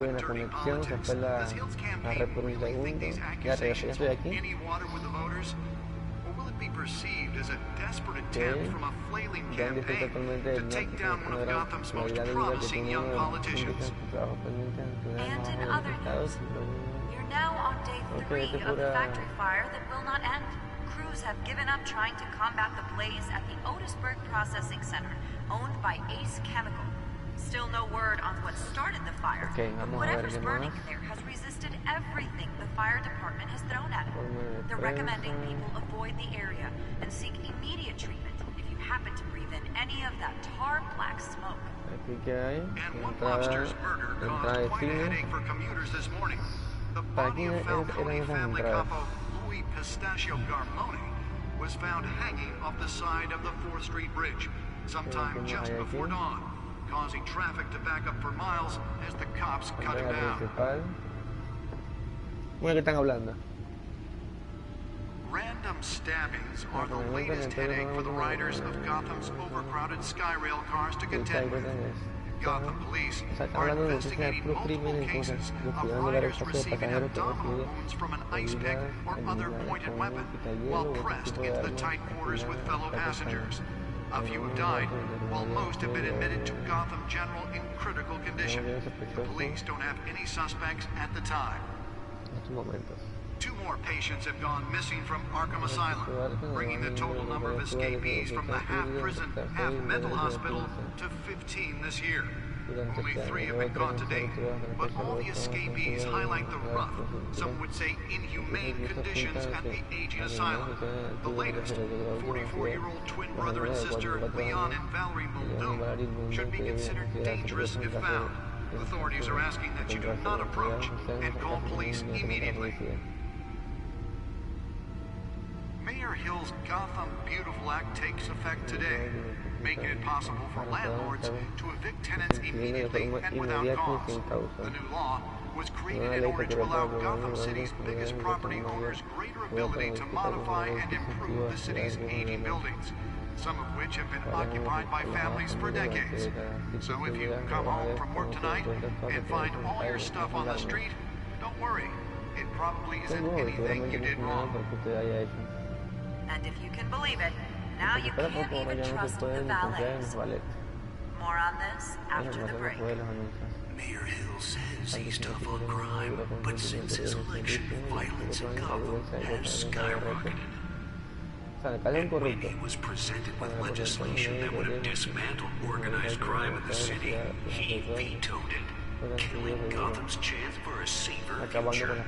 Tuve una conexión, se fue la red por un segundo. Ya regresé, ya estoy aquí. Ok, ya disfruté totalmente del norte, una gran probabilidad de vida que tiene uno de los índices de trabajo pendiente en ciudades más abajo de los estados. Ok, esto es pura... Crews have given up trying to combat the blaze at the Otisburg Processing Center, owned by Ace Chemical. Still no word on what started the fire, but whatever's burning in there has resisted everything the fire department has thrown at it. They're recommending people avoid the area and seek immediate treatment if you happen to breathe in any of that tar black smoke. Aquí que hay, entrada de cine. Para aquí eran esas entradas. Pistachio Garmoni was found hanging off the side of the 4th Street Bridge sometime just before dawn, causing traffic to back up for miles as the cops cut him down. Bueno, ¿qué están hablando? Random stabbings are the latest headache for the riders of Gotham's overcrowded Skyrail cars to contend with. Gotham police are investigating multiple cases of riders receiving abdominal wounds from an ice pick or other pointed weapon while pressed into the tight quarters with fellow passengers. A few have died, while most have been admitted to Gotham General in critical condition. The police don't have any suspects at the time. 2 more patients have gone missing from Arkham Asylum, bringing the total number of escapees from the half-prison, half-mental hospital to 15 this year. Only 3 have been caught to date, but all the escapees highlight the rough, some would say inhumane conditions at the aging asylum. The latest, 44-year-old twin brother and sister Leon and Valerie Muldoon, should be considered dangerous if found. Authorities are asking that you do not approach and call police immediately. Mayor Hill's Gotham Beautiful Act takes effect today, making it possible for landlords to evict tenants immediately and without cause. The new law was created in order to allow Gotham City's biggest property owners greater ability to modify and improve the city's aging buildings, some of which have been occupied by families for decades. So if you come home from work tonight and find all your stuff on the street, don't worry. It probably isn't anything you did wrong. And if you can believe it, now you can't even trust the valets. More on this after the break. Mayor Hill says he's tough on crime, but since his election, violence in Gotham has skyrocketed. When he was presented with legislation that would have dismantled organized crime in the city, he vetoed it, killing Gotham's chance for a safer future.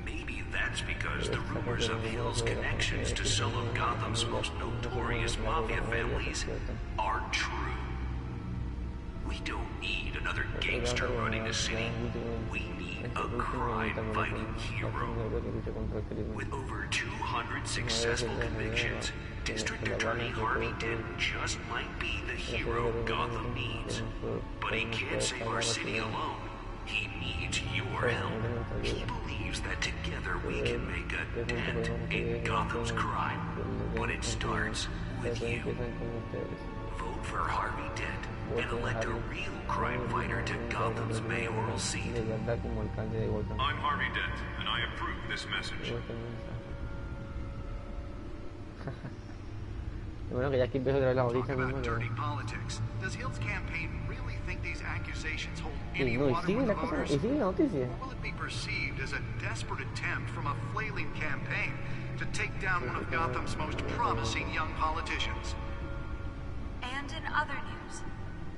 Maybe that's because the rumors of Hill's connections to some of Gotham's most notorious mafia families aren't true. We don't need another gangster running the city. We need a crime-fighting hero. With over 200 successful convictions, District Attorney Harvey Dent just might be the hero Gotham needs. But he can't save our city alone. He needs your help. He believes that together we can make a dent in Gotham's crime. But it starts with you. Vote for Harvey Dent and elect a real crime fighter to Gotham's mayoral seat. I'm Harvey Dent, and I approve this message. Bueno, que ya aquí empiezo a traer la noticia mismo. Dirty politics. Does Hill's campaign really think these accusations hold any water with the voters? Or will it be perceived as a desperate attempt from a flailing campaign to take down one of Gotham's most promising young politicians? And in other news,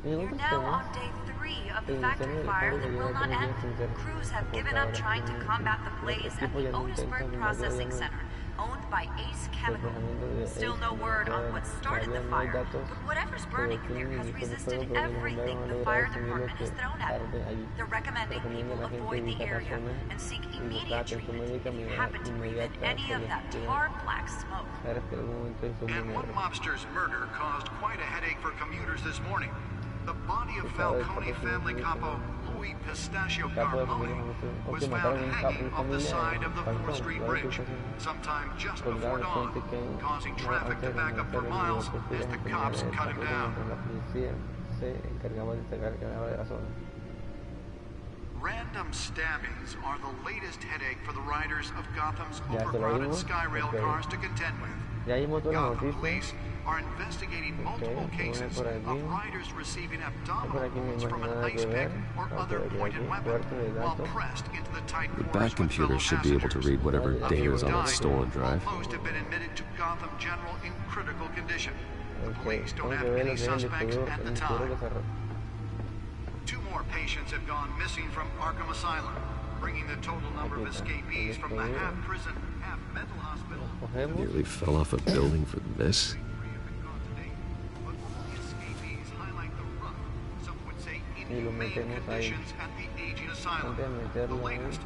you're now on day 3 of the factory fire that will not end. Crews have given up trying to combat the blaze at the Otisburg Processing Center, owned by Ace Chemical. Still no word on what started the fire, but whatever's burning in there has resisted everything the fire department has thrown at it. They're recommending people avoid the area and seek immediate treatment if you happen to breathe in any of that tar black smoke. And one mobster's murder caused quite a headache for commuters this morning. The body of Falcone family capo Louis Pistachio Garmoni was found hanging off the side of the 4th Street Bridge sometime just before dawn, causing traffic to back up for miles as the cops cut him down. Random stabbings are the latest headache for the riders of Gotham's overcrowded Skyrail cars to contend with. Gotham police are investigating multiple cases of riders receiving abdominal wounds from an ice pick or other pointed weapon while pressed into the tight The quarters back with computer fellow should be able to passengers. read whatever A data few is on that died, stolen drive. while most have been admitted to Gotham General in critical condition. The police don't have any suspects at the time. 2 more patients have gone missing from Arkham Asylum, bringing the total number of escapees from the half-prison, half-mental hospital. Nearly fell off a building for this. But all the escapees highlight the rough, some would say inhumane conditions at the aging asylum. The latest,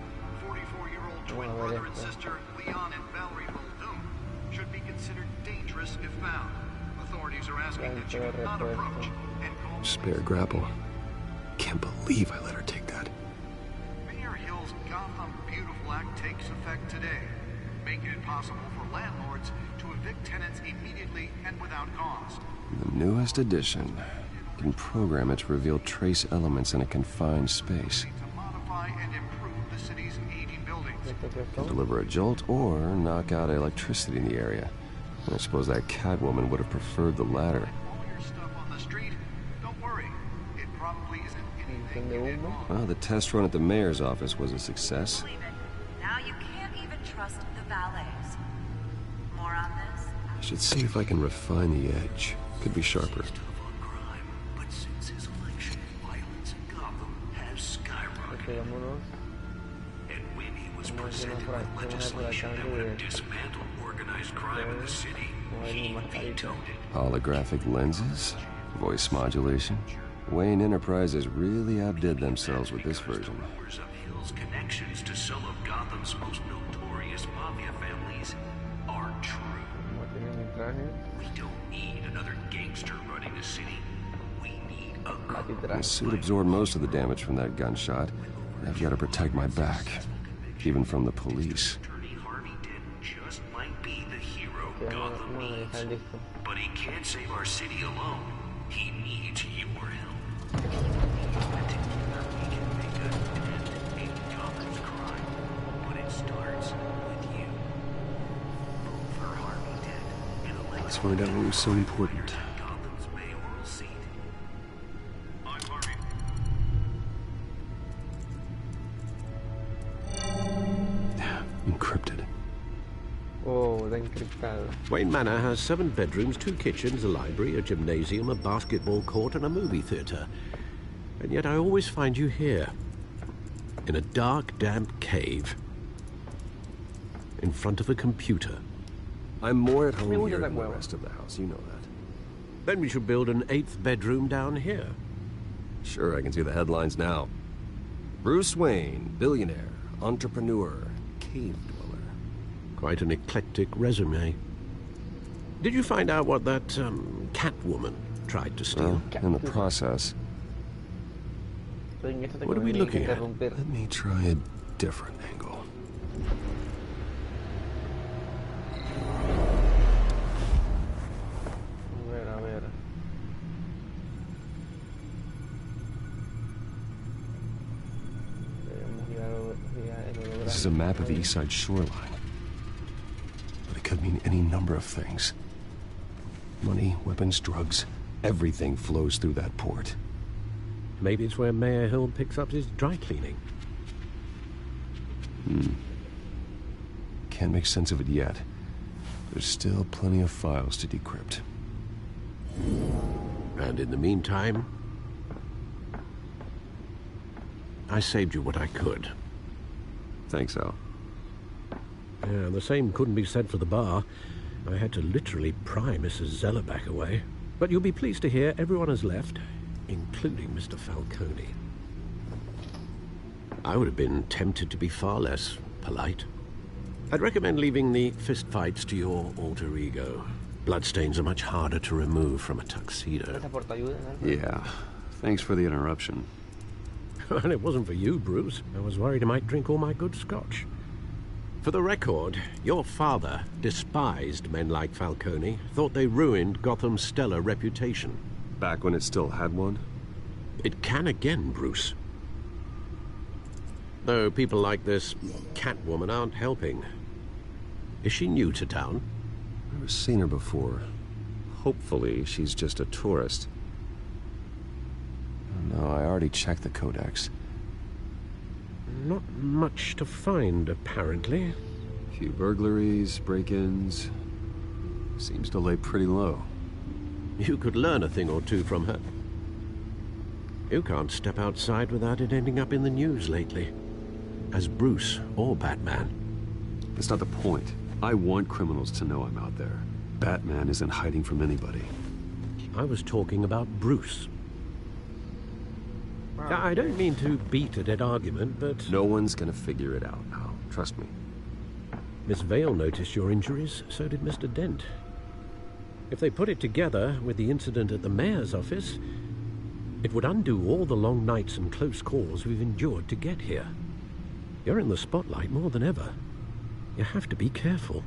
44-year-old twin brother and sister Leon and Valerie Muldoon, should be considered dangerous if found. Authorities are asking that you do not approach and call Spare grapple. Can't believe I let her take that. Mayor Hill's Gotham Beautiful Act takes effect today, making it possible for landlords to evict tenants immediately and without cause. The newest edition can program it to reveal trace elements in a confined space. To modify and improve the city's aging buildings. Can deliver a jolt or knock out electricity in the area. And I suppose that Catwoman would have preferred the latter. All your stuff on the street, don't worry. It probably isn't anything you did wrong. Well, the test run at the mayor's office was a success. Believe it. Now you can't even trust the valets. More on this? I should see if I can refine the edge. Could be sharper. Crime, but since his election, violence in Gotham has skyrocketed. And when he was presented with legislation that would have dismantled organized crime in the city, he vetoed it. Holographic lenses? Voice modulation? Wayne Enterprises really outdid themselves with this version. Rumors of Hill's connections to some of Gotham's most notorious mafia families are true. We don't need another gangster running the city. We need a The suit absorbed most of the damage from that gunshot. I've got to protect my back, even from the police. Attorney Harvey Dent just might be the hero Gotham needs. But he can't save our city alone. He needs your help. Together we can make a dent in Gotham's crime. But it starts with you. Vote for Harvey Dent and elect Let's find out what was so important. Gotham's mayoral seat. I'm Harvey. Encrypted. Oh, está encriptado. Wayne Manor has 7 bedrooms, 2 kitchens, a library, a gymnasium, a basketball court, and a movie theater. And yet I always find you here, in a dark, damp cave, in front of a computer. I'm more at home Me gusta here esta than the cueva. rest of the house, you know that. Then we should build an 8th bedroom down here. Sure, I can see the headlines now. Bruce Wayne, billionaire, entrepreneur, cave dweller. Quite an eclectic resume. Did you find out what that, Catwoman tried to steal? Well, in the process, Pero en esto te What are we conviene looking at? interrumpir. let me try a different angle. A ver. This is a map of the east side shoreline. But it could mean any number of things. Money, weapons, drugs, everything flows through that port. Maybe it's where Mayor Hill picks up his dry cleaning. Can't make sense of it yet. There's still plenty of files to decrypt. And in the meantime, I saved you what I could. Thanks, Al. Yeah, the same couldn't be said for the bar. I had to literally pry Mrs. Zeller back away. But you'll be pleased to hear everyone has left, including Mr. Falcone. I would have been tempted to be far less polite. I'd recommend leaving the fistfights to your alter ego. Bloodstains are much harder to remove from a tuxedo. Gracias por tu ayuda, ¿no? Yeah. Thanks for the interruption. And it wasn't for you, Bruce. I was worried I might drink all my good scotch. For the record, your father despised men like Falcone, thought they ruined Gotham's stellar reputation. Back when it still had one? It can again, Bruce. Though people like this Catwoman aren't helping. Is she new to town? I've never seen her before. Hopefully, she's just a tourist. No, I already checked the codex. Not much to find, apparently. A few burglaries, break-ins. Seems to lay pretty low. You could learn a thing or two from her. You can't step outside without it ending up in the news lately. As Bruce or Batman. That's not the point. I want criminals to know I'm out there. Batman isn't hiding from anybody. I was talking about Bruce. I don't mean to beat a dead argument, but... No one's gonna figure it out now. Trust me. Miss Vale noticed your injuries, so did Mr. Dent. If they put it together with the incident at the mayor's office, it would undo all the long nights and close calls we've endured to get here. You're in the spotlight more than ever. You have to be careful.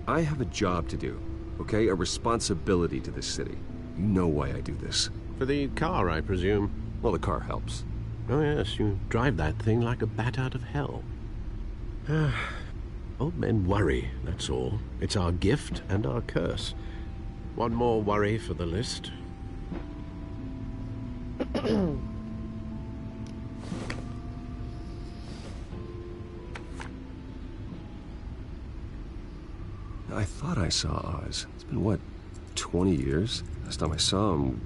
I have a job to do, okay? A responsibility to this city. You know why I do this. For the car, I presume. Well, the car helps. Oh yes, you drive that thing like a bat out of hell. Old men worry, that's all. It's our gift and our curse. One more worry for the list. I thought I saw Oz. It's been, what, 20 years? Last time I saw him,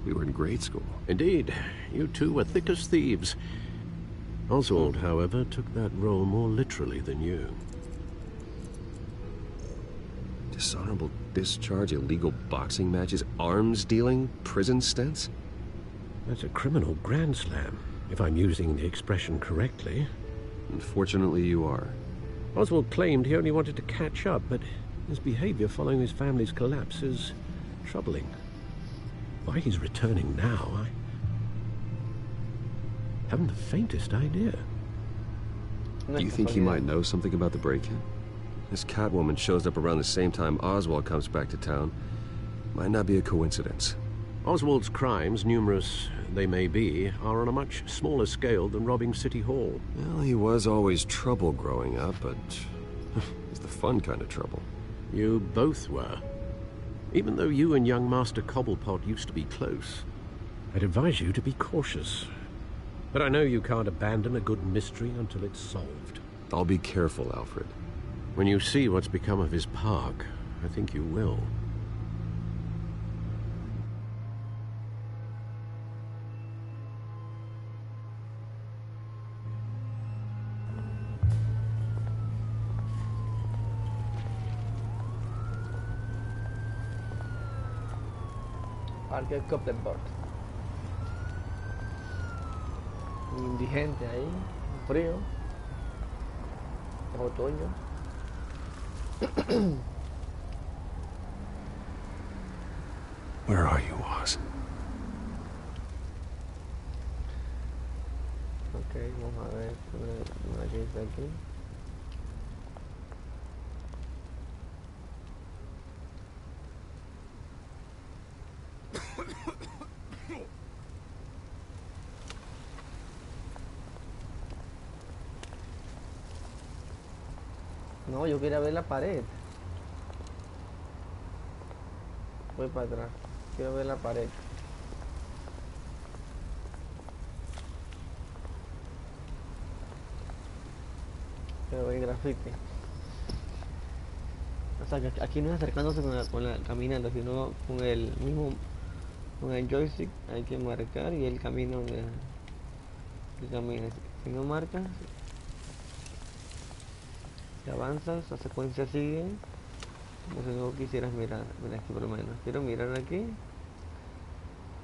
we were in grade school. Indeed. You two were thick as thieves. Oswald, however, took that role more literally than you. Dishonorable discharge, illegal boxing matches, arms dealing, prison stints? That's a criminal grand slam, if I'm using the expression correctly. Unfortunately, you are. Oswald claimed he only wanted to catch up, but his behavior following his family's collapse is troubling. Why he's returning now, I haven't the faintest idea. Do you think he might know something about the break-in? This Catwoman shows up around the same time Oswald comes back to town. Might not be a coincidence. Oswald's crimes, numerous they may be, are on a much smaller scale than robbing City Hall. Well, he was always trouble growing up, but it's the fun kind of trouble. You both were. Even though you and young Master Cobblepot used to be close, I'd advise you to be cautious. But I know you can't abandon a good mystery until it's solved. I'll be careful, Alfred. When you see what's become of his park, I think you will. Parque Copterpot. Indigente ahí, frío, es otoño. Where are you, Oz? Ok, vamos a ver una que está aquí. No, yo quería ver la pared. Voy para atrás. Quiero ver la pared. Quiero ver el grafiti. O sea, que aquí no es acercándose caminando, sino con el mismo, con el joystick hay que marcar y el camino donde camina. Si no marcas, si avanzas, la secuencia sigue como si no quisieras mirar. Mira aquí por lo menos. Quiero mirar aquí.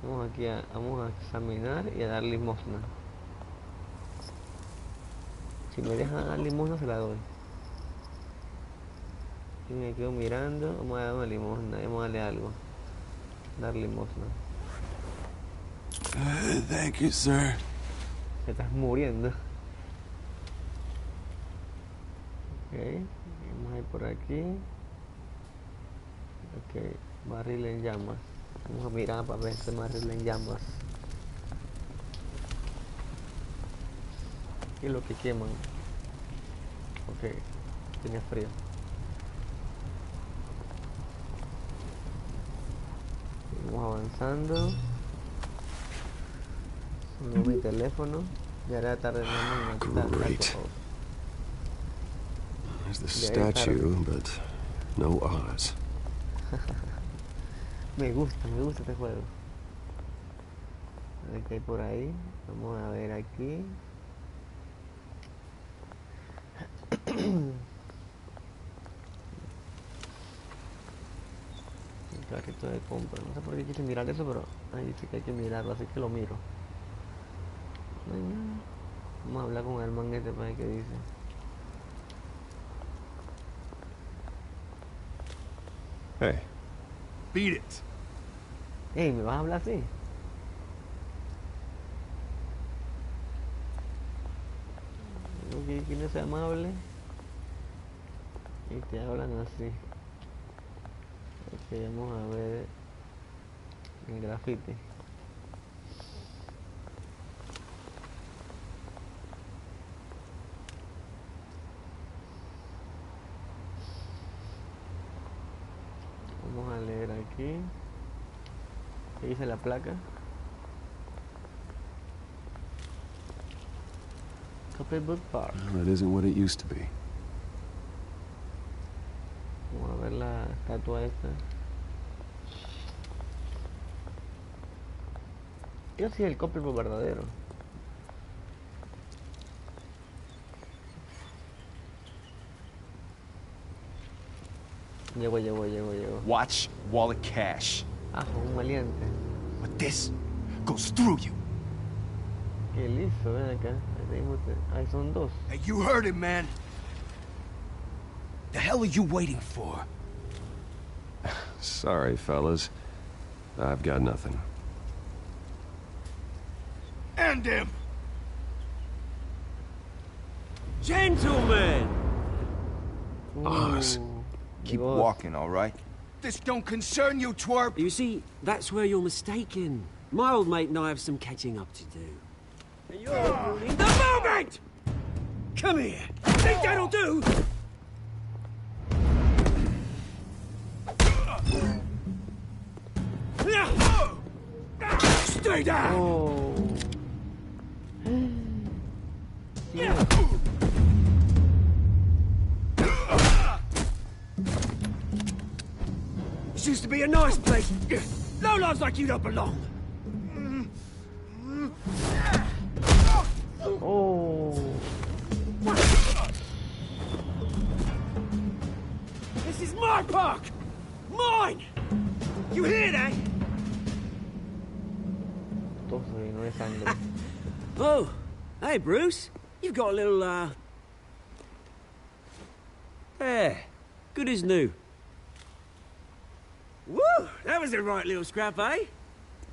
Vamos aquí vamos a examinar y a dar limosna. Si me dejan dar limosna se la doy. Y me quedo mirando, vamos a dar una limosna, vamos a darle algo. Dar limosna. Thank you, sir. Te estás muriendo. Ok, vamos a ir por aquí. Ok, barril en llamas. Vamos a mirar para ver este barril en llamas. ¿Qué es lo que queman? Ok, tiene frío. Vamos avanzando. Sonó mi teléfono. Ya era tarde. Great. There's the statue, but no Oz. me gusta este juego. A ver qué hay por ahí. Vamos a ver aquí. El carrito de compra. No sé por qué quise mirar eso, pero ahí sí que hay que mirarlo, así que lo miro. No hay nada. Vamos a hablar con el man este para ver qué dice. Hey. Beat it. Hey, ¿me vas a hablar así? ¿Quién es amable? Y te hablan así. Ok, vamos a ver el grafiti. Vamos a leer aquí. ¿Qué dice la placa? Copybook Park. Well, that isn't what it used to be. Vamos a ver la estatua esta. Yo sí el copybook verdadero. Llego. Watch wallet cash. Ah, un maleante. But this goes through you. Qué listo, ven acá. Ahí son dos. Hey, you heard him, man. The hell are you waiting for? Sorry, fellas. I've got nothing. End him! Gentlemen! Oz. Keep walking, all right? This don't concern you, twerp! You see, that's where you're mistaken. My old mate and I have some catching up to do. And you're ruining the moment! Come here. Think that'll do? Stay down! Oh. This used to be a nice place. Lowlifes like you don't belong. Oh. This is my park! Mine! You hear that? Todo se llenó de sangre. Oh, hey, Bruce. You've got a little, Yeah, good as new. Woo! That was a right little scrap, eh?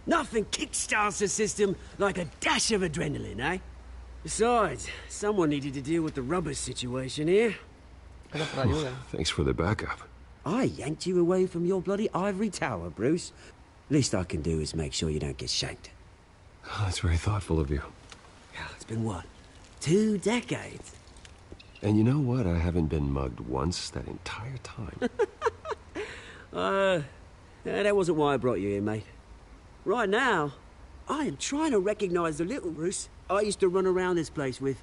Nothing kickstarts the system like a dash of adrenaline, eh? Besides, someone needed to deal with the rubber situation here. Thanks for the backup. I yanked you away from your bloody ivory tower, Bruce. Least I can do is make sure you don't get shanked. Oh, that's very thoughtful of you. It's been what? 2 decades? And you know what? I haven't been mugged once that entire time. That wasn't why I brought you here, mate. Right now, I am trying to recognize the little Bruce I used to run around this place with.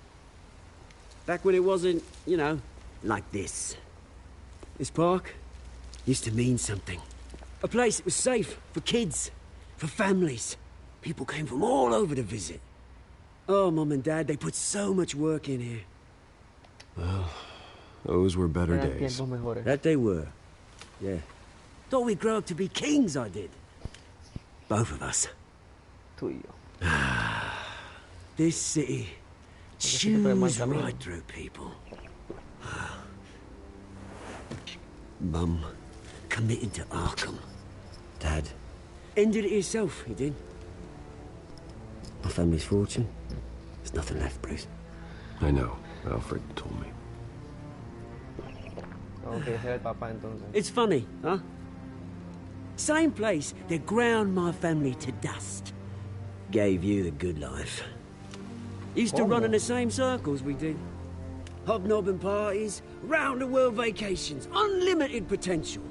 Back when it wasn't, you know, like this. This park used to mean something. A place that was safe for kids, for families. People came from all over to visit. Oh, Mum and Dad, they put so much work in here. Well, those were better days. That they were. Yeah. Thought we'd grow up to be kings, I did. Both of us. This city chews right through people. Mum committed to Arkham. Dad ended it himself, he did. My family's fortune. There's nothing left, Bruce. I know. Alfred told me. It's funny, huh? Same place that ground my family to dust. Gave you the good life. Used to run in the same circles we did. Hobnobbing parties, round-the-world vacations, unlimited potential.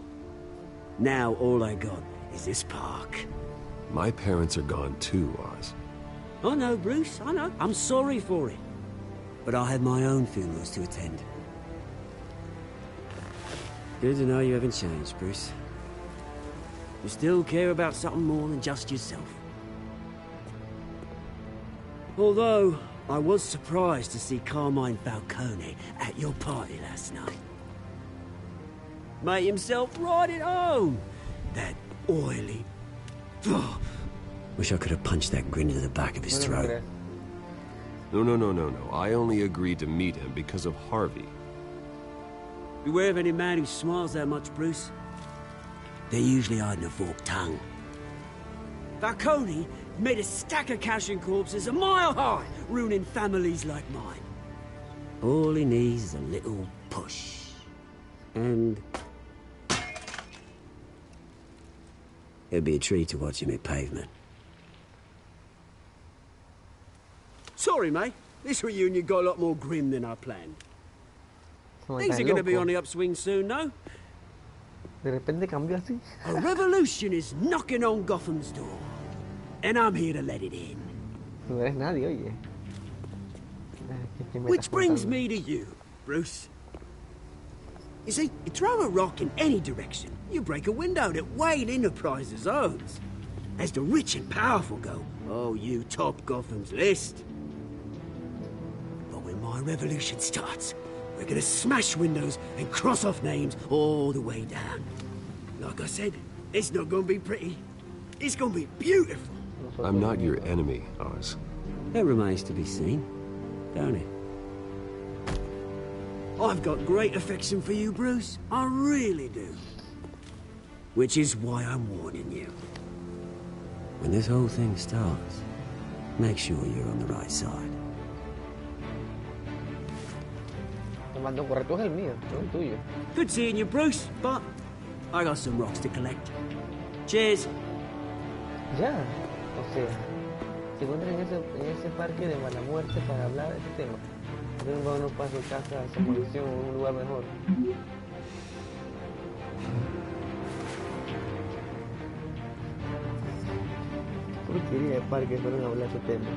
Now all I got is this park. My parents are gone too, Oz. I know, Bruce, I know. I'm sorry for it. But I have my own funerals to attend. Good to know you haven't changed, Bruce. You still care about something more than just yourself. Although, I was surprised to see Carmine Falcone at your party last night. Made himself right at home. That oily... Oh, wish I could have punched that grin into the back of his throat. No. I only agreed to meet him because of Harvey. Beware of any man who smiles that much, Bruce. They're usually hiding a forked tongue. Falcone made a stack of cash and corpses a mile high, ruining families like mine. All he needs is a little push. And... it'd be a treat to watch him hit pavement. Sorry, mate. This reunion got a lot more grim than I planned. Things are going to be on the upswing soon, no? De repente cambió así. A revolution is knocking on Gotham's door. And I'm here to let it in. No eres nadie, oye. Which brings me to you, Bruce. You see, you throw a rock in any direction, you break a window that Wayne Enterprises owns. As the rich and powerful go, oh, you top Gotham's list. But when my revolution starts, we're gonna smash windows and cross off names all the way down. Like I said, it's not gonna be pretty. It's gonna be beautiful. I'm not your enemy, Oz. That remains to be seen, don't it? I've got great affection for you, Bruce. I really do. Which is why I'm warning you. When this whole thing starts, make sure you're on the right side. Te mandó correcto es el mío, no el tuyo. Good seeing you, Bruce, but I got some rocks to collect. Cheers. Ya, o sea, se encuentran en ese parque de mala muerte para hablar de este tema. Entonces vámonos para su casa, a su mansión, o un lugar mejor. Porquería de parque fueron a hablar de este tema.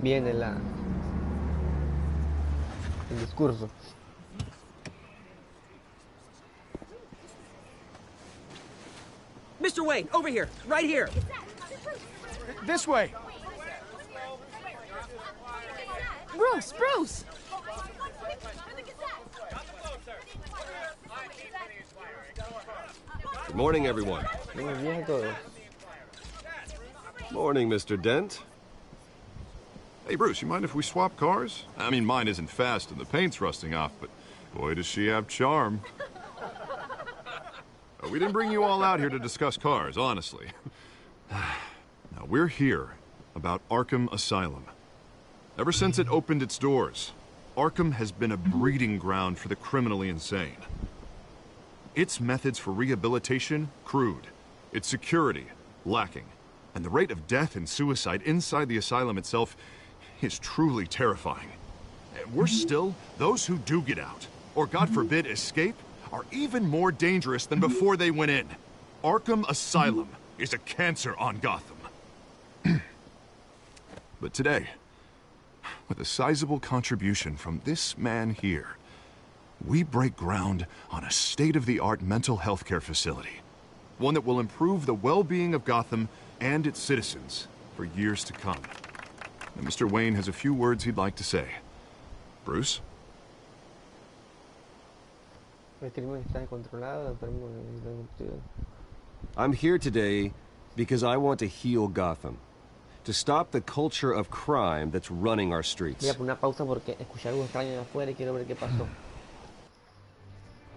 Viene el discurso. Mr. Wayne, over here, right here. This way. Bruce! Good morning, everyone. Morning, Mr. Dent. Hey, Bruce, you mind if we swap cars? I mean, mine isn't fast and the paint's rusting off, but boy, does she have charm. We didn't bring you all out here to discuss cars, honestly. Now, we're here about Arkham Asylum. Ever since it opened its doors, Arkham has been a breeding ground for the criminally insane. Its methods for rehabilitation, crude. Its security, lacking. And the rate of death and suicide inside the asylum itself is truly terrifying. And worse still, those who do get out, or God forbid escape, are even more dangerous than before they went in. Arkham Asylum is a cancer on Gotham. But today, with a sizable contribution from this man here, we break ground on a state-of-the-art mental health care facility. One that will improve the well-being of Gotham and its citizens for years to come. And Mr. Wayne has a few words he'd like to say. Bruce? I'm here today because I want to heal Gotham. To stop the culture of crime that's running our streets.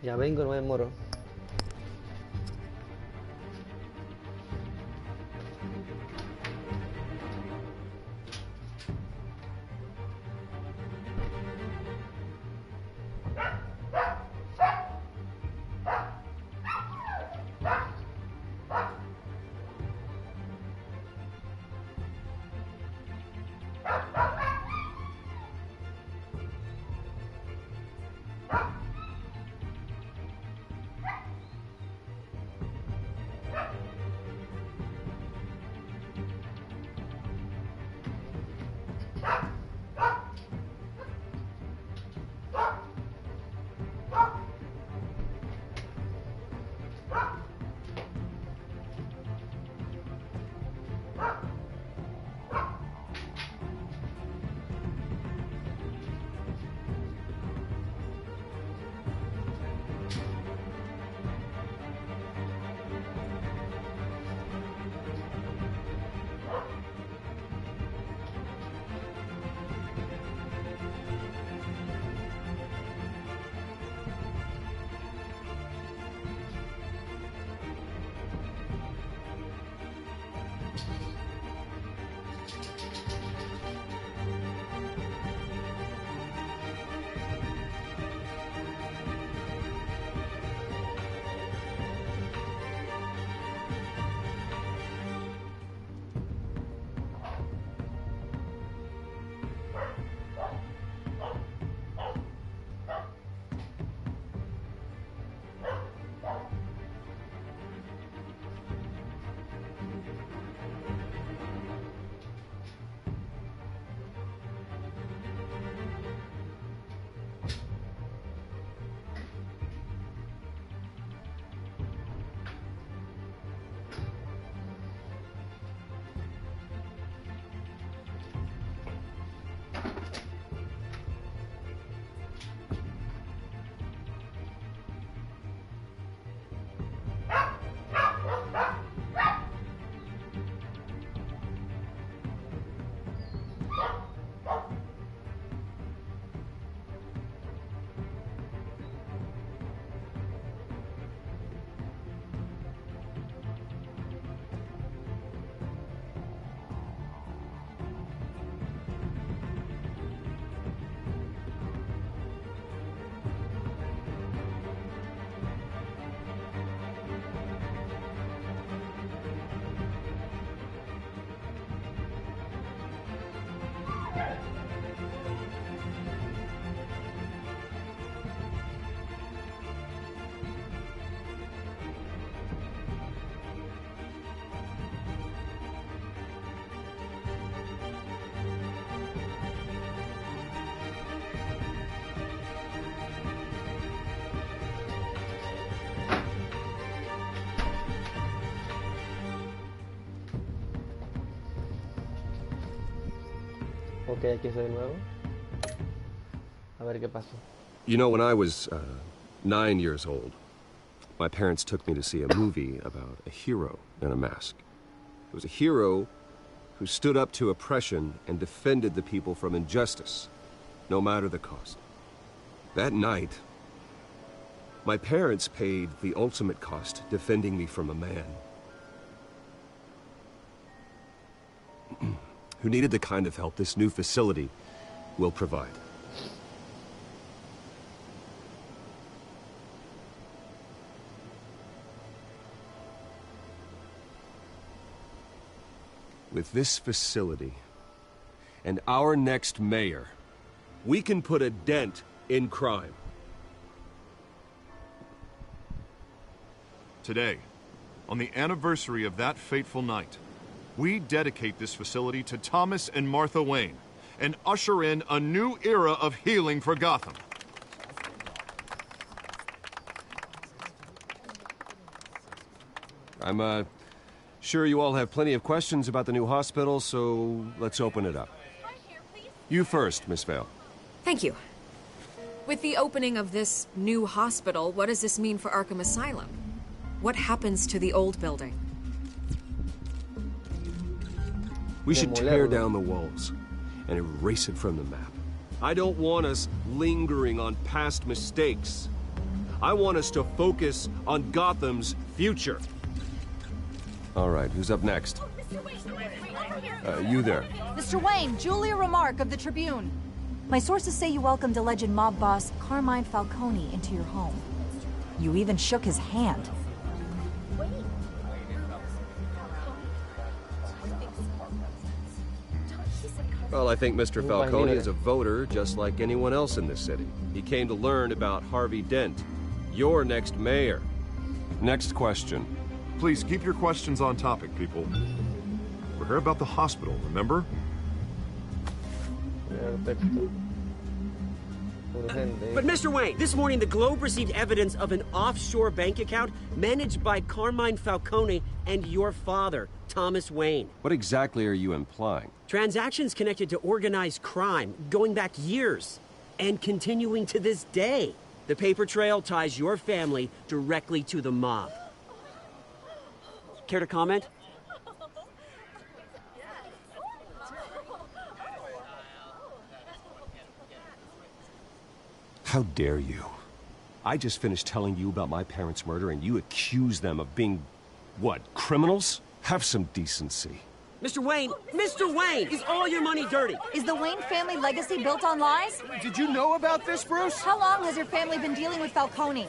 Ya vengo, no me demoro. Ok, aquí estoy de nuevo. A ver qué pasó. You know, when I was 9 years old, my parents took me to see a movie about a hero in a mask. It was a hero who stood up to oppression and defended the people from injustice, no matter the cost. That night, my parents paid the ultimate cost defending me from a man who needed the kind of help this new facility will provide. With this facility and our next mayor, we can put a dent in crime. Today, on the anniversary of that fateful night, we dedicate this facility to Thomas and Martha Wayne and usher in a new era of healing for Gotham. I'm sure you all have plenty of questions about the new hospital, so let's open it up. You first, Miss Vale. Thank you. With the opening of this new hospital, what does this mean for Arkham Asylum? What happens to the old building? We should tear down the walls and erase it from the map. I don't want us lingering on past mistakes. I want us to focus on Gotham's future. All right, who's up next? You there. Mr. Wayne, Julia Remark of the Tribune. My sources say you welcomed alleged mob boss Carmine Falcone into your home. You even shook his hand. Well, I think Mr. Falcone is a voter just like anyone else in this city. He came to learn about Harvey Dent, your next mayor. Next question. Please keep your questions on topic, people. We're here about the hospital, remember? But Mr. Wayne, this morning the Globe received evidence of an offshore bank account managed by Carmine Falcone and your father, Thomas Wayne. What exactly are you implying? Transactions connected to organized crime going back years and continuing to this day. The paper trail ties your family directly to the mob. Care to comment? How dare you? I just finished telling you about my parents' murder and you accuse them of being, what, criminals? Have some decency. Mr. Wayne, is all your money dirty? Is the Wayne family legacy built on lies? Did you know about this, Bruce? How long has your family been dealing with Falcone?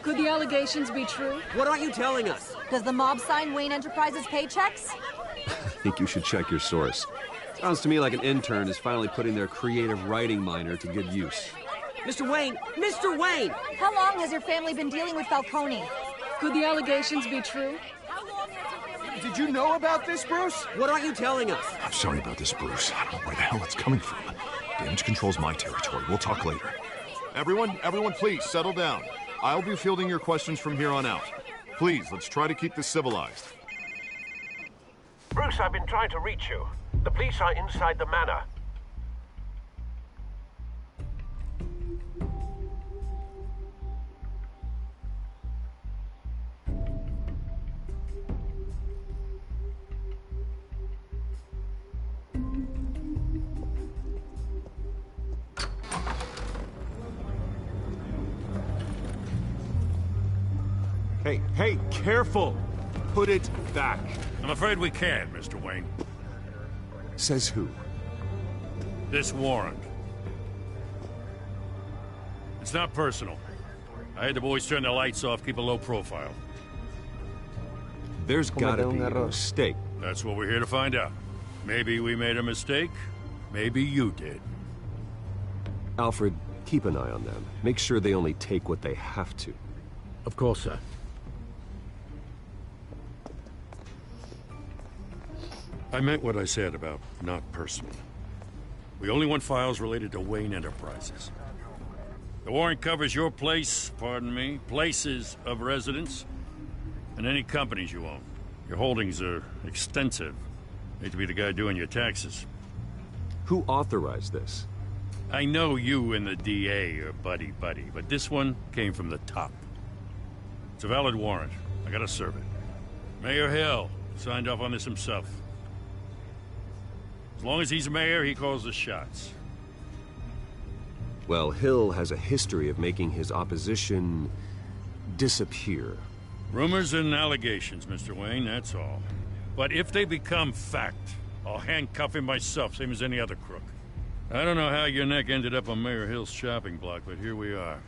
Could the allegations be true? What aren't you telling us? Does the mob sign Wayne Enterprises paychecks? I think you should check your source. Sounds to me like an intern is finally putting their creative writing minor to good use. Mr. Wayne! How long has your family been dealing with Falcone? Could the allegations be true? Did you know about this, Bruce? What aren't you telling us? I'm sorry about this, Bruce. I don't know where the hell it's coming from. Damage control's my territory. We'll talk later. Everyone, please, settle down. I'll be fielding your questions from here on out. Please, let's try to keep this civilized. Bruce, I've been trying to reach you. The police are inside the manor. Hey, careful! Put it back. I'm afraid we can't, Mr. Wayne. Says who? This warrant. It's not personal. I had the boys turn the lights off, keep a low profile. There's gotta be a mistake. That's what we're here to find out. Maybe we made a mistake. Maybe you did. Alfred, keep an eye on them. Make sure they only take what they have to. Of course, sir. I meant what I said about not personal. We only want files related to Wayne Enterprises. The warrant covers your place, pardon me, places of residence, and any companies you own. Your holdings are extensive. Hate to be the guy doing your taxes. Who authorized this? I know you and the DA are buddy-buddy, but this one came from the top. It's a valid warrant. I gotta serve it. Mayor Hill signed off on this himself. As long as he's mayor, he calls the shots. Well, Hill has a history of making his opposition disappear. Rumors and allegations, Mr. Wayne, that's all. But if they become fact, I'll handcuff him myself, same as any other crook. I don't know how your neck ended up on Mayor Hill's shopping block, but here we are.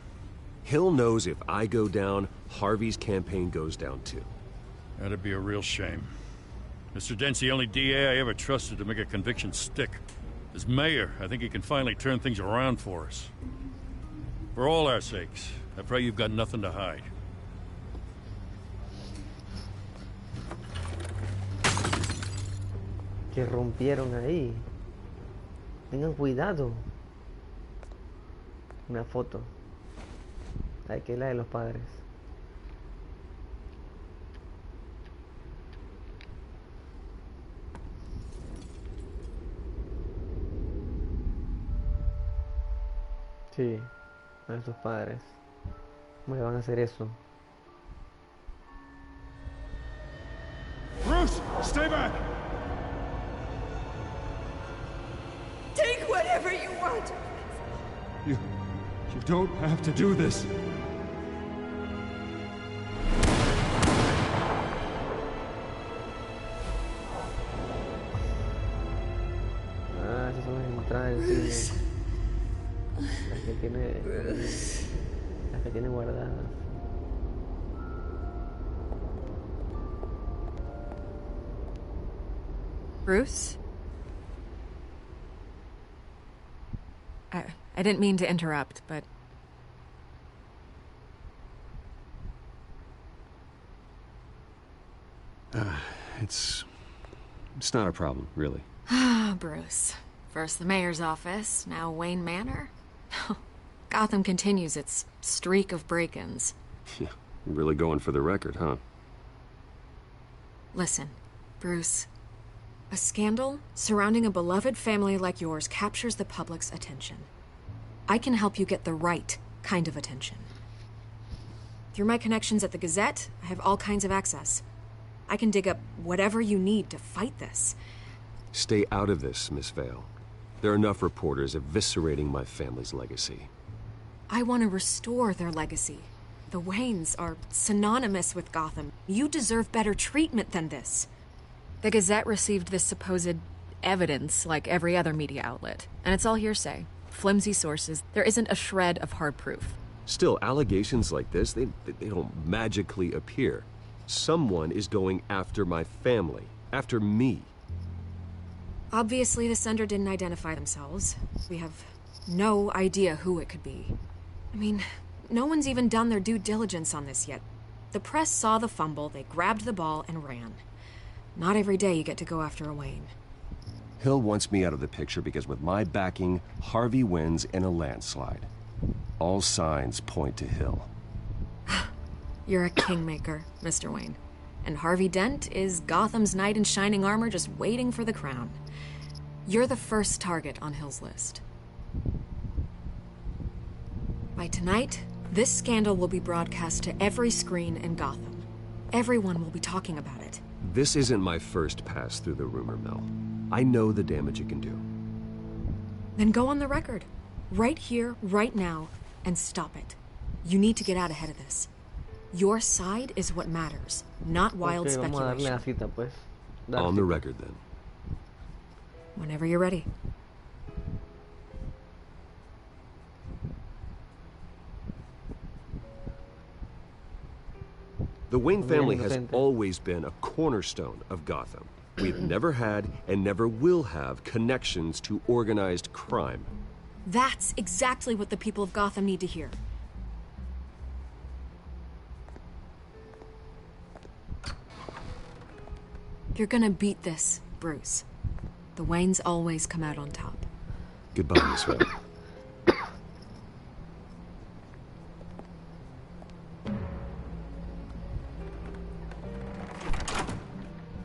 Hill knows if I go down, Harvey's campaign goes down too. That'd be a real shame. Mr. Dent's the only DA I ever trusted to make a conviction stick. As mayor, I think he can finally turn things around for us. For all our sakes, I pray you've got nothing to hide. Que rompieron ahí. Tengan cuidado. Una foto. Aquí es la de los padres. Sí, a sus padres. ¿Cómo le van a hacer eso? Bruce, stay back! Take whatever you want. You don't have to do this. Las que tiene guardadas. Bruce? I didn't mean to interrupt, but... It's not a problem, really. Ah, Bruce. First the mayor's office, now Wayne Manor. Gotham continues its streak of break-ins. Yeah, you're really going for the record, huh? Listen, Bruce. A scandal surrounding a beloved family like yours captures the public's attention. I can help you get the right kind of attention. Through my connections at the Gazette, I have all kinds of access. I can dig up whatever you need to fight this. Stay out of this, Miss Vale. There are enough reporters eviscerating my family's legacy. I want to restore their legacy. The Waynes are synonymous with Gotham. You deserve better treatment than this. The Gazette received this supposed evidence like every other media outlet, and it's all hearsay. Flimsy sources. There isn't a shred of hard proof. Still, allegations like this, they don't magically appear. Someone is going after my family, after me. Obviously, the sender didn't identify themselves. We have no idea who it could be. I mean, no one's even done their due diligence on this yet. The press saw the fumble, they grabbed the ball and ran. Not every day you get to go after a Wayne. Hill wants me out of the picture because with my backing, Harvey wins in a landslide. All signs point to Hill. You're a kingmaker, Mr. Wayne. And Harvey Dent is Gotham's knight in shining armor just waiting for the crown. You're the first target on Hill's list. By tonight, this scandal will be broadcast to every screen in Gotham. Everyone will be talking about it. This isn't my first pass through the rumor mill. I know the damage it can do. Then go on the record. Right here, right now, and stop it. You need to get out ahead of this. Your side is what matters, not wild speculation. Cita, pues. On the record, then. Whenever you're ready. The Wayne family has always been a cornerstone of Gotham. We've never had and never will have connections to organized crime. That's exactly what the people of Gotham need to hear. You're gonna beat this, Bruce. The Waynes always come out on top. Goodbye, Miss Vale.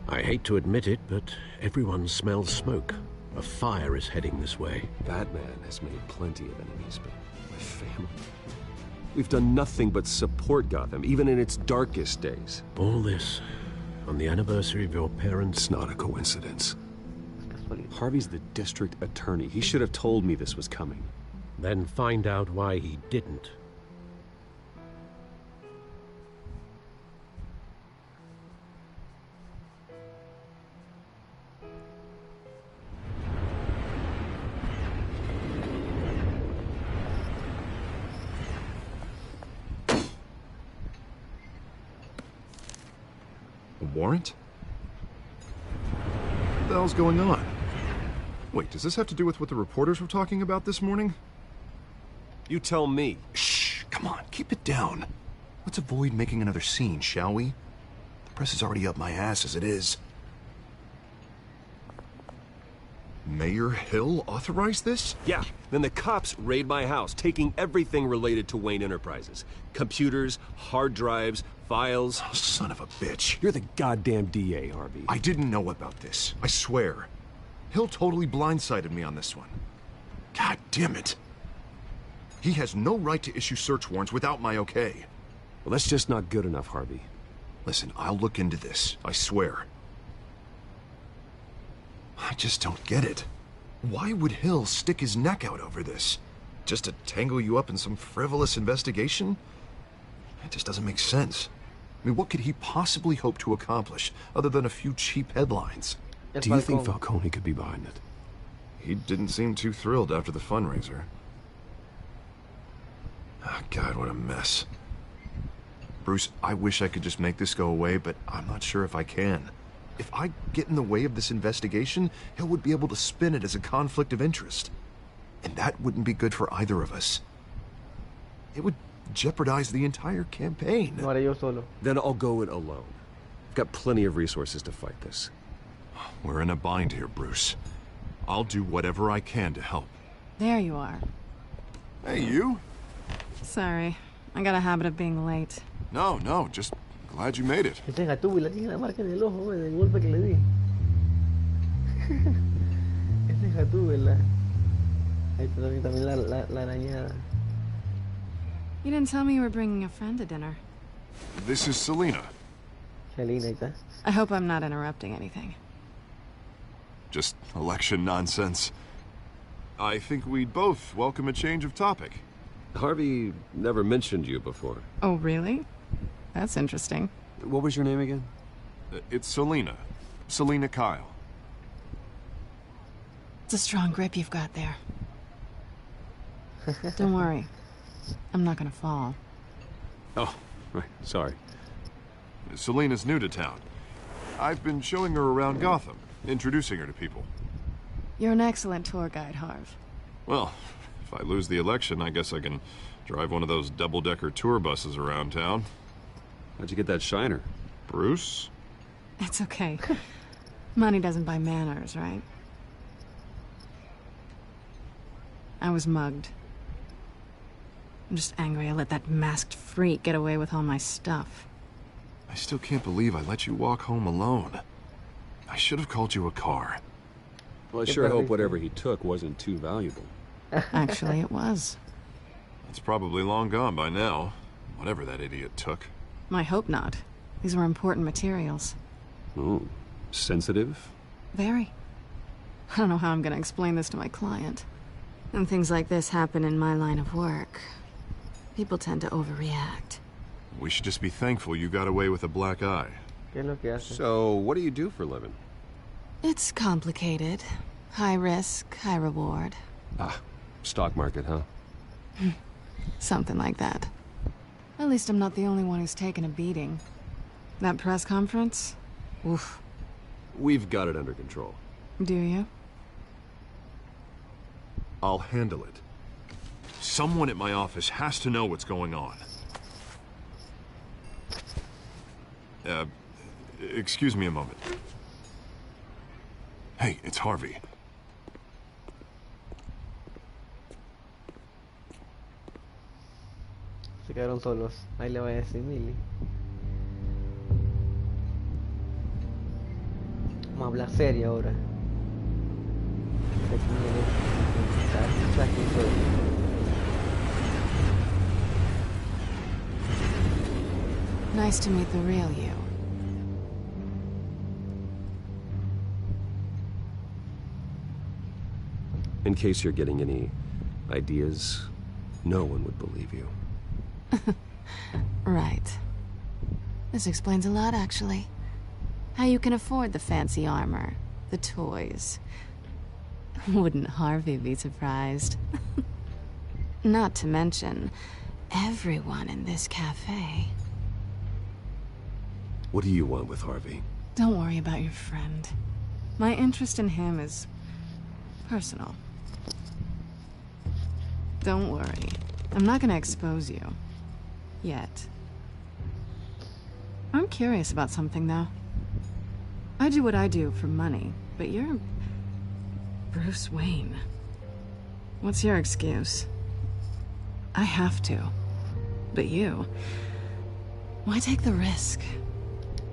I hate to admit it, but everyone smells smoke. A fire is heading this way. Batman has made plenty of enemies, but my family... We've done nothing but support Gotham, even in its darkest days. All this on the anniversary of your parents'... It's not a coincidence. Harvey's the district attorney. He should have told me this was coming. Then find out why he didn't. A warrant? What the hell's going on? Wait, does this have to do with what the reporters were talking about this morning? You tell me. Shh, come on, keep it down. Let's avoid making another scene, shall we? The press is already up my ass as it is. Mayor Hill authorized this? Yeah, then the cops raid my house, taking everything related to Wayne Enterprises. Computers, hard drives, files. Oh, son of a bitch. You're the goddamn DA, Harvey. I didn't know about this, I swear. Hill totally blindsided me on this one. God damn it. He has no right to issue search warrants without my okay. Well, that's just not good enough, Harvey. Listen, I'll look into this, I swear. I just don't get it. Why would Hill stick his neck out over this? Just to tangle you up in some frivolous investigation? It just doesn't make sense. I mean, what could he possibly hope to accomplish other than a few cheap headlines? Do you think Falcone could be behind it? He didn't seem too thrilled after the fundraiser. Oh, God, what a mess. Bruce, I wish I could just make this go away, but I'm not sure if I can. If I get in the way of this investigation, Hill would be able to spin it as a conflict of interest. And that wouldn't be good for either of us. It would jeopardize the entire campaign. No haré yo solo. Then I'll go it alone. I've got plenty of resources to fight this. We're in a bind here, Bruce. I'll do whatever I can to help. There you are. Hey, you? Sorry. I got a habit of being late. No, just glad you made it. Este Gatúbela tiene la marca en el ojo, del golpe que le di. Este es Gatúbela. Ahí está también la arañada. You didn't tell me you were bringing a friend to dinner. This is Selena. Selena, ahí está. I hope I'm not interrupting anything. Just election nonsense. I think we'd both welcome a change of topic. Harvey never mentioned you before. Oh, really? That's interesting. What was your name again? It's Selena. Selena Kyle. It's a strong grip you've got there. Don't worry. I'm not gonna fall. Oh, right. Sorry. Selena's new to town. I've been showing her around Gotham, introducing her to people. You're an excellent tour guide, Harv. Well, if I lose the election, I guess I can drive one of those double-decker tour buses around town. How'd you get that shiner? Bruce? It's okay. Money doesn't buy manners, right? I was mugged. I'm just angry I let that masked freak get away with all my stuff. I still can't believe I let you walk home alone. I should have called you a car. Well, I sure hope whatever he took wasn't too valuable. Actually, it was. It's probably long gone by now, whatever that idiot took. I hope not. These were important materials. Ooh, sensitive? Very. I don't know how I'm gonna explain this to my client. When things like this happen in my line of work, people tend to overreact. We should just be thankful you got away with a black eye. So, what do you do for a living? It's complicated. High risk, high reward. Ah, stock market, huh? Something like that. At least I'm not the only one who's taken a beating. That press conference? Oof. We've got it under control. Do you? I'll handle it. Someone at my office has to know what's going on. Excuse me a moment. Hey, it's Harvey. Se quedaron solos. Ahí le voy a decir Millie. Vamos a hablar serio ahora. Nice to meet the real you. In case you're getting any ideas, no one would believe you. Right. This explains a lot, actually. How you can afford the fancy armor, the toys. Wouldn't Harvey be surprised? Not to mention, everyone in this cafe. What do you want with Harvey? Don't worry about your friend. My interest in him is personal. Don't worry. I'm not gonna expose you. Yet. I'm curious about something, though. I do what I do for money, but you're Bruce Wayne. What's your excuse? I have to. But you... why take the risk?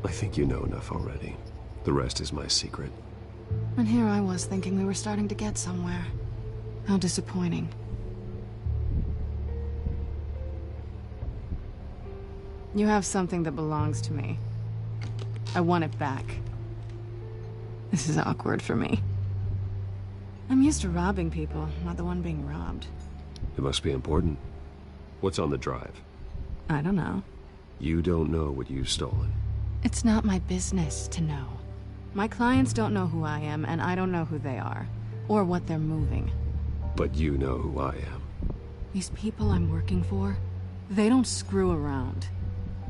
I think you know enough already. The rest is my secret. And here I was thinking we were starting to get somewhere. How disappointing. You have something that belongs to me. I want it back. This is awkward for me. I'm used to robbing people, not the one being robbed. It must be important. What's on the drive? I don't know. You don't know what you've stolen. It's not my business to know. My clients don't know who I am, and I don't know who they are, or what they're moving. But you know who I am. These people I'm working for, they don't screw around.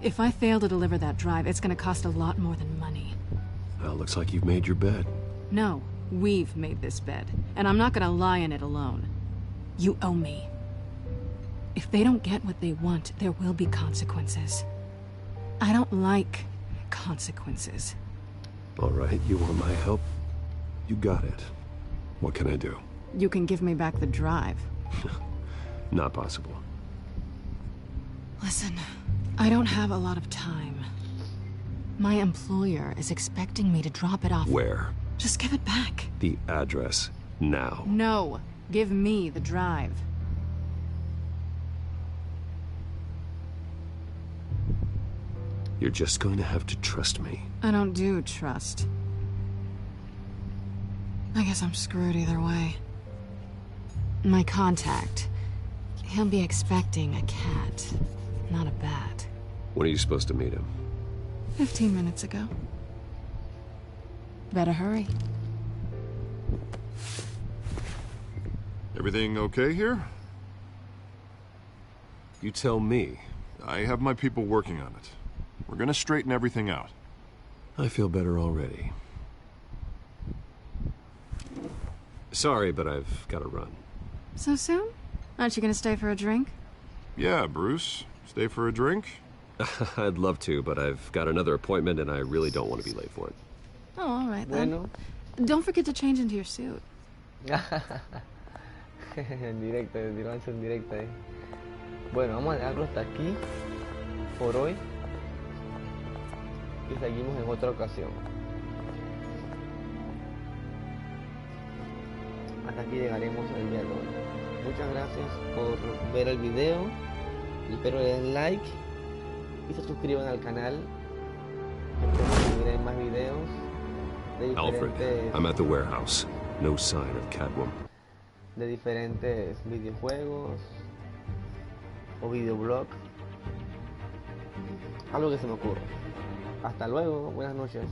If I fail to deliver that drive, it's gonna cost a lot more than money. Well, looks like you've made your bed. No, we've made this bed, and I'm not gonna lie in it alone. You owe me. If they don't get what they want, there will be consequences. I don't like consequences. All right, you want my help? You got it. What can I do? You can give me back the drive. Not possible. Listen, I don't have a lot of time. My employer is expecting me to drop it off. Where? Just give it back. The address, now. No, give me the drive. You're just going to have to trust me. I don't do trust. I guess I'm screwed either way. My contact, he'll be expecting a cat, not a bat. When are you supposed to meet him? 15 minutes ago. Better hurry. Everything okay here? You tell me. I have my people working on it. We're gonna straighten everything out. I feel better already. Sorry, but I've got to run. So soon? Aren't you gonna stay for a drink? Yeah, Bruce. Stay for a drink? I'd love to, but I've got another appointment and I really don't want to be late for it. Oh, all right then. Don't forget to change into your suit. En directo, tirándose en directo ahí. Bueno, vamos a dejarlo hasta aquí por hoy. Y seguimos en otra ocasión. Hasta aquí llegaremos el día de hoy. Muchas gracias por ver el video. Espero le den like y se suscriban al canal. Espero que miren más videos de Alfred, diferentes, I'm at the warehouse. No sign of Catwoman. de diferentes videojuegos o videoblog. Algo que se me ocurra. Hasta luego, buenas noches.